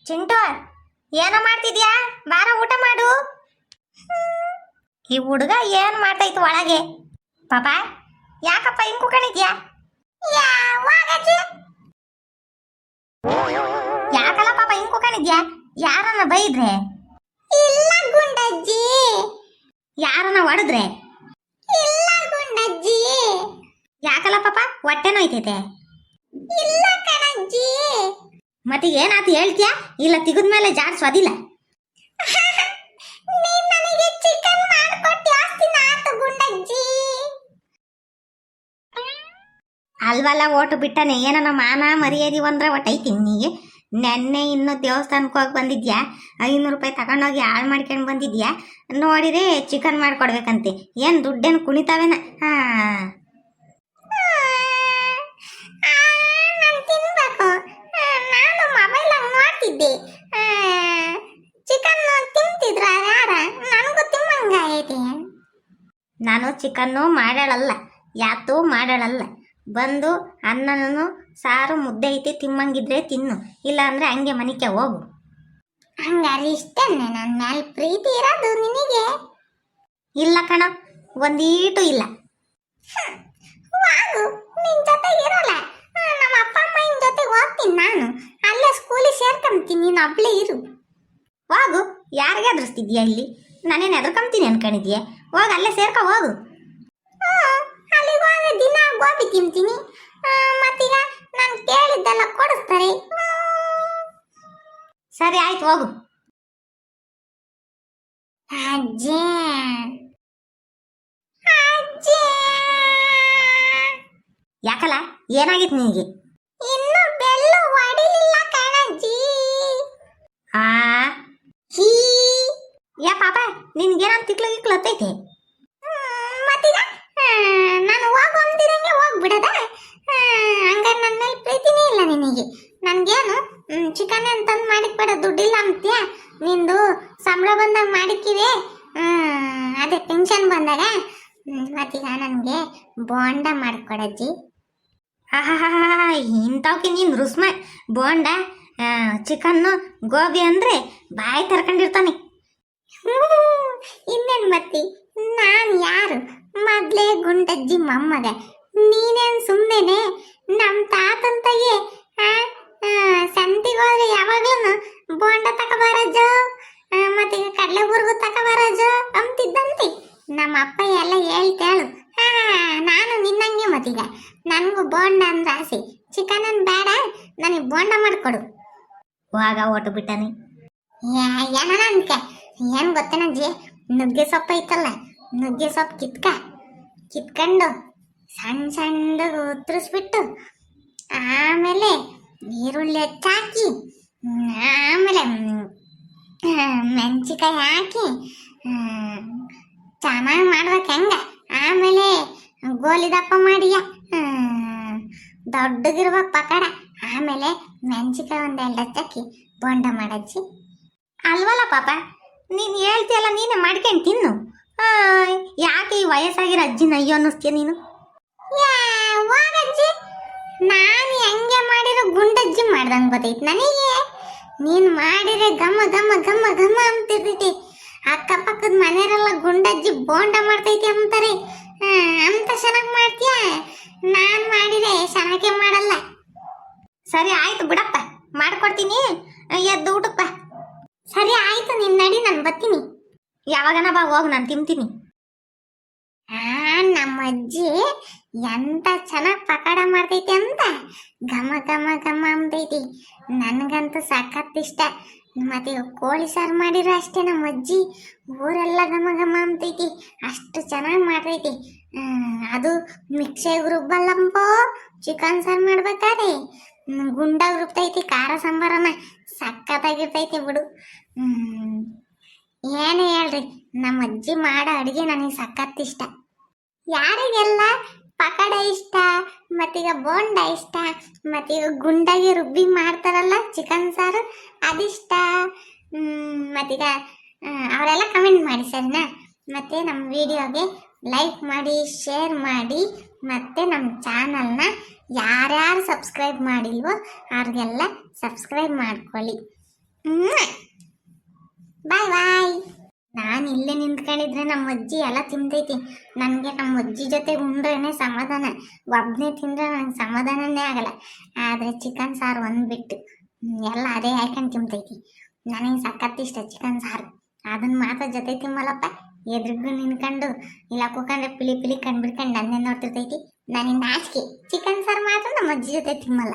ಚಿಂಟು, ಏನೋ ಮಾಡ್ತಿದ್ಯಾ? ಬಾರ ಊಟ ಮಾಡು. ಈ ಹುಡುಗ ಏನ್ ಮಾಡ್ತೈತು ಒಳಗೆ? ಪಾಪ, ಯಾಕಪ್ಪ ಹಿಂಗ್ ಕುಕೊಂಡಿದ್ಯಾ? ಯಾಕಲ್ಲ ಪಾಪ ಹಿಂಗ್ ಕುಕೊಂಡಿದ್ಯಾ? ಯಾರನ್ನ ಬೈದ್ರೆ? ಇಲ್ಲ ಗುಂಡಜ್ಜಿ. ಯಾರನ್ನ ಹೊಡೆದ್ರೆ? ಇಲ್ಲ ಗುಂಡಜ್ಜಿ. ಯಾಕಲ್ಲ ಪಾಪ, ಹೊಟ್ಟೆ ನೋಯ್ತೈತೆ? ಇಲ್ಲ ಕಣಜ್ಜಿ. ಮತ್ತೆ ಏನಾಯ್ತು ಹೇಳ್ತೀಯಾ? ಇಲ್ಲ ತಿಗದ್ಮೇಲೆ ಜಾಡ್ಸೋದಿಲ್ಲ. ನೀನ್ ನನಗೆ ಚಿಕನ್ ಮಾಡ್ಕೊಟ್ಟು ಜಾಸ್ತಿ ಆತು ಗುಂಡಜ್ಜಿ. ಅಲ್ವಲ್ಲ ಓಟು ಬಿಟ್ಟನೆ ಏನನ ಮಾನ ಮರ್ಯಾದಿ ಒಂದ್ರೆ ಒಟ್ಟೈತಿ ನಿನಗೆ. ನೆನ್ನೆ ಇನ್ನು ದೇವಸ್ಥಾನಕ್ಕೆ ಹೋಗಿ ಬಂದಿದ್ಯಾ, 500 ರೂಪಾಯಿ ತಗೊಂಡೋಗಿ ಹಾಳು ಮಾಡ್ಕೊಂಡು ಬಂದಿದ್ಯಾ. ನೋಡಿದ್ರೆ ಚಿಕನ್ ಮಾಡ್ಕೊಡ್ಬೇಕಂತೆ. ಏನು ದುಡ್ಡೇನು ಕುಣಿತಾವೇನ? ನಾನು ತಿನ್ಬೇಕು. ನಾನು ಮೊಬೈಲ್ ನೋಡ್ತಿದ್ದೆ. ಚಿಕನ್ ತಿಂತಿದ್ರ ಯಾರ? ನನಗೂ ತಿಮ್ಮಂಗಾಗೈತೆ. ನಾನು ಚಿಕನ್ನು ಮಾಡಳಲ್ಲ, ಯಾತೂ ಮಾಡಳಲ್ಲ. ಬಂದು ಅನ್ನನೂ ಸಾರು ಮುದ್ದೆ ಐತಿ, ತಿಮ್ಮಂಗಿದ್ರೆ ತಿನ್ನು, ಇಲ್ಲ ಅಂದ್ರೆ ಹಂಗೆ ಮನಿಕೆ ಹೋಗು. ಹಂಗಾರೆ ಇಷ್ಟನ್ನೇ ನನ್ನ ಮೇಲೆ ಪ್ರೀತಿ ಇರೋದು ನಿನಗೆ? ಇಲ್ಲ ಕಣ, ಒಂದೀಟು ಇಲ್ಲ. ವಾಗು, ನಿನ್ ಜೊತೆ ಇರೋಲ್ಲ. ನಮ್ಮ ಅಪ್ಪ ಅಮ್ಮನ ಜೊತೆ ಹೋಗ್ತೀನಿ ನಾನು. ಅಲ್ಲೇ ಸ್ಕೂಲಿಗೆ ಸೇರ್ಕೊಂತೀನಿ, ನೀನು ಒಬ್ಳೇ ಇರು. ಹೋಗು, ಯಾರಿಗೆ ಎದುರಿಸ್ತಿದ್ಯಾ ಇಲ್ಲಿ? ನಾನೇನು ಎದ್ರಕೊಂತೀನಿ ಅನ್ಕೊಂಡಿದ್ಯಾ? ಹೋಗಿ ಅಲ್ಲೇ ಸೇರ್ಕೊ ಹೋಗು. ಅಲ್ಲಿಗೆ ಹೋದ್ರೆ ದಿನ ಗೋಬಿ ತಿಂತೀನಿ. ಮತ್ತೀಗ ನಾನು ಕೇಳಿದ್ದೆಲ್ಲ ಕೊಡಿಸ್ತಾರೆ. ಸರಿ ಆಯ್ತು, ಹೋಗು. ಅಜ್ಜೆ ಅಜ್ಜೆ, ಯಾಕಲ್ಲ, ಏನಾಗಿತ್ತು ನಿನಗೆ? ಇನ್ನು ಬೆಲ್ಲು ಹೊಡಿಲಿಲ್ಲ ಕಣಜ್ಜಿ. ಆ ಹೀ, ಯಾ ಪಾಪ, ನಿನ್ಗೇನಂತ ತಿಕ್ಲು ಗಿಕ್ಲು ಹತ್ತೈತೆ? ಮತ್ತೀಗ ನಾನು ಹೋಗು ಅಂತಿರಂಗೆ ಹೋಗ್ಬಿಡದ? ಹಂಗಾರೆ ನನ್ನ ಮೇಲೆ ಪ್ರೀತಿನೇ ಇಲ್ಲ ನಿನಗೆ. ನನಗೇನು ಚಿಕನ್ ಅಂತಂದು ಮಾಡಿಕ್ಬೇಡ, ದುಡ್ಡಿಲ್ಲ ಅಂತೀಯ. ನಿಂದು ಸಂಬಳ ಬಂದಾಗ ಮಾಡಿಕ್ಕಿವೆ, ಅದೇ ಪೆನ್ಷನ್ ಬಂದಾಗ. ಮತ್ತೀಗ ನನಗೆ ಬೋಂಡ ಮಾಡಿಕೊಡಜ್ಜಿ. ಇಂಥವಕ್ಕೆ ನೀನು ರುಸ್ಮ ಬೋಂಡ ಚಿಕನ್ನು ಗೋಬಿ ಅಂದರೆ ಬಾಯಿ ತರ್ಕೊಂಡಿರ್ತಾನೆ. ಇನ್ನೇನು ಮತ್ತಿ, ನಾನು ಯಾರು? ಮೊದಲೇ ಗುಂಡಜ್ಜಿ ಮೊಮ್ಮಗ. ನೀನೇನು ಸುಮ್ಮನೆ ನಮ್ಮ ತಾತಂತಗೆ ಸಂತಿಗೆ ಹೋದ್ರೆ ಯಾವಾಗ್ಲೂ ಬೋಂಡ ತಗೋಬಾರಜ, ಮತ್ತೀಗ ಕಡಲೆ ಬುರ್ಗು ತಗೋಬಾರಜ ಅಂತಿದ್ದಂತೆ. ನಮ್ಮ ಅಪ್ಪ ಎಲ್ಲ ಹೇಳ್ತೇಳು. ನಾನು ನಿನ್ನಂಗೆ. ಮತ್ತೀಗ ನನಗೂ ಬೋಂಡ ಅಂದ್ರೆ ಆಸೆ. ಚಿಕನ್ ಅನ್ ಬೇಡ, ನನಗೆ ಬೋಂಡ ಮಾಡಿಕೊಡು. ಹೋಗ ಓಟು ಬಿಟ್ಟಾನೆ. ಏನ ಅನ್ಕೆ ಏನು ಗೊತ್ತೇನಜ್ಜಿ? ನುಗ್ಗೆ ಸೊಪ್ಪು ಐತಲ್ಲ, ನುಗ್ಗೆ ಸೊಪ್ಪು ಕಿತ್ಕೊಂಡು ಸಣ್ಣ ಸಣ್ಣದು ಉತ್ತರಿಸ್ಬಿಟ್ಟು, ಆಮೇಲೆ ಈರುಳ್ಳಿ ಹೆಚ್ಚಾಕಿ, ಆಮೇಲೆ ಮೆಣಸಿಕಾಯಿ ಹಾಕಿ ಚೆನ್ನಾಗಿ ಮಾಡ್ಬೇಕು. ಹೆಂಗ ಆಮೇಲೆ ಗೋಲಿ ದಪ್ಪ ಮಾಡಿಯ ದೊಡ್ಡಗಿರ್ಬೇಕು ಪಕೋಡ. ಆಮೇಲೆ ಮೆಣಸಿಕಾಯಿ ಒಂದೆರಡು ಹಚ್ಚಾಕಿ ಬೋಂಡ ಮಾಡಜ್ಜಿ. ಅಲ್ವಲ್ಲ ಪಾಪ, ನೀನು ಹೇಳ್ತೀಯಲ್ಲ, ನೀನೇ ಮಾಡ್ಕೊಂಡು ತಿನ್ನು. ಯಾಕೆ ಈ ವಯಸ್ಸಾಗಿರೋ ಅಜ್ಜಿನ ಅಯ್ಯೋ ಅನ್ನಿಸ್ತೀಯ ನೀನು? ವಾಗಜ್ಜಿ, ನಾನು ಹೆಂಗೆ ಮಾಡಿರೋ ಗುಂಡಜ್ಜಿ ಮಾಡ್ದಂಗೆ ಗೊತ್ತೈತಿ ನನಗೆ. ನೀನು ಮಾಡಿದ್ರೆ ಘಮ ಘಮ ಘಮ ಘಮ ಅಂತಿರ್ತೈತಿ. ಅಕ್ಕಪಕ್ಕದ ಮನೆಯವರೆಲ್ಲ ಗುಂಡಜ್ಜಿ ಬೋಂಡ ಮಾಡ್ತೈತಿ ಅಂತಾರೆ. ಅಂತ ಚೆನ್ನಾಗಿ ಮಾಡ್ತೀಯ. ನಾನು ಮಾಡಿದ್ರೆ ಚೆನ್ನಾಗೆ ಮಾಡಲ್ಲ. ಸರಿ ಆಯ್ತು ಬಿಡಪ್ಪ, ಮಾಡ್ಕೊಡ್ತೀನಿ, ಎದ್ದು ಊಟಕ್ಕೆ ಬಾ. ಸರಿ ಆಯ್ತು, ನಿನ್ನ ನಡಿ, ನಾನು ಬರ್ತೀನಿ. ಯಾವಾಗನ ಬಾ, ಹೋಗಿ ನಾನು ತಿಂತೀನಿ. ನಮ್ಮ ಅಜ್ಜಿ ಎಂತ ಚೆನ್ನಾಗಿ ಪಕೋಡ ಮಾಡ್ತೈತಿ ಅಂತ ಘಮ ಘಮ ಘಮ ಅಂತೈತಿ. ನನಗಂತೂ ಸಖತ್ ಇಷ್ಟ. ಮತ್ತೆ ಕೋಳಿ ಸಾರು ಮಾಡಿರೋ ಅಷ್ಟೇ ನಮ್ಮ ಅಜ್ಜಿ, ಊರೆಲ್ಲ ಘಮ ಘಮ ಅಂತೈತಿ. ಅಷ್ಟು ಚೆನ್ನಾಗಿ ಮಾಡ್ತೈತಿ. ಅದು ಮಿಕ್ಸಿಗೆ ರುಬ್ಬಲ್ಲಂಪೋ ಚಿಕನ್ ಸಾರು ಮಾಡ್ಬೇಕಾದ್ರೆ ಗುಂಡಾಗ ರುಬ್ತೈತಿ. ಖಾರ ಸಾಂಬಾರನ್ನ ಸಖತ್ತಾಗಿರ್ತೈತಿ ಬಿಡು. ಏನೇ ಹೇಳ್ರಿ, ನಮ್ಮ ಅಜ್ಜಿ ಮಾಡೋ ಅಡುಗೆ ನನಗೆ ಸಖತ್ ಇಷ್ಟ. ಯಾರಿಗೆಲ್ಲ ಪಕೋಡ ಇಷ್ಟ, ಮತ್ತೀಗ ಬೋಂಡ ಇಷ್ಟ, ಮತ್ತೀಗ ಗುಂಡಾಗಿ ರುಬ್ಬಿ ಮಾಡ್ತಾರಲ್ಲ ಚಿಕನ್ ಸಾರು ಅದಿಷ್ಟ, ಮತ್ತೀಗ ಅವರೆಲ್ಲ ಕಮೆಂಟ್ ಮಾಡಿ ಸರಿನಾ. ಮತ್ತು ನಮ್ಮ ವಿಡಿಯೋಗೆ ಲೈಕ್ ಮಾಡಿ, ಶೇರ್ ಮಾಡಿ, ಮತ್ತು ನಮ್ಮ ಚಾನಲ್ನ ಯಾರ್ಯಾರು ಸಬ್ಸ್ಕ್ರೈಬ್ ಮಾಡಿಲ್ವೋ ಅವ್ರಿಗೆಲ್ಲ ಸಬ್ಸ್ಕ್ರೈಬ್ ಮಾಡ್ಕೊಳ್ಳಿ. ಬಾಯ್ ಬಾಯ್. ನಾನು ಇಲ್ಲೇ ನಿಂತ್ಕೊಂಡಿದ್ರೆ ನಮ್ಮ ಅಜ್ಜಿ ಎಲ್ಲ ತಿಂತೈತಿ. ನನಗೆ ನಮ್ಮ ಅಜ್ಜಿ ಜೊತೆ ಉಂಡ್ರೇನೆ ಸಮಾಧಾನ. ಒಬ್ಬನೇ ತಿಂದ್ರೆ ನನಗೆ ಸಮಾಧಾನನೇ ಆಗಲ್ಲ. ಆದರೆ ಚಿಕನ್ ಸಾರು ಒಂದು ಬಿಟ್ಟು ಎಲ್ಲ ಅದೇ ಹಾಕೊಂಡು ತಿಂತೈತಿ. ನನಗೆ ಸಖತ್ ಇಷ್ಟ ಚಿಕನ್ ಸಾರು. ಅದನ್ನ ಮಾತ್ರ ಜೊತೆ ತಿಮ್ಮಲ್ಲಪ್ಪ. ಎದುರಿಗೂ ನಿನ್ಕೊಂಡು ಇಲ್ಲ ಕೂಕೊಂಡ್ರೆ ಪಿಲಿ ಪಿಲಿ ಕಂಡ್ಬಿಡ್ಕೊಂಡು ನನ್ನೇ ನೋಡ್ತಿರ್ತೈತಿ. ನನಗೆ ನಾಚಿಕೆ. ಚಿಕನ್ ಸಾರು ಮಾತ್ರ ನಮ್ಮ ಅಜ್ಜಿ ಜೊತೆ ತಿಮ್ಮಲ್ಲ.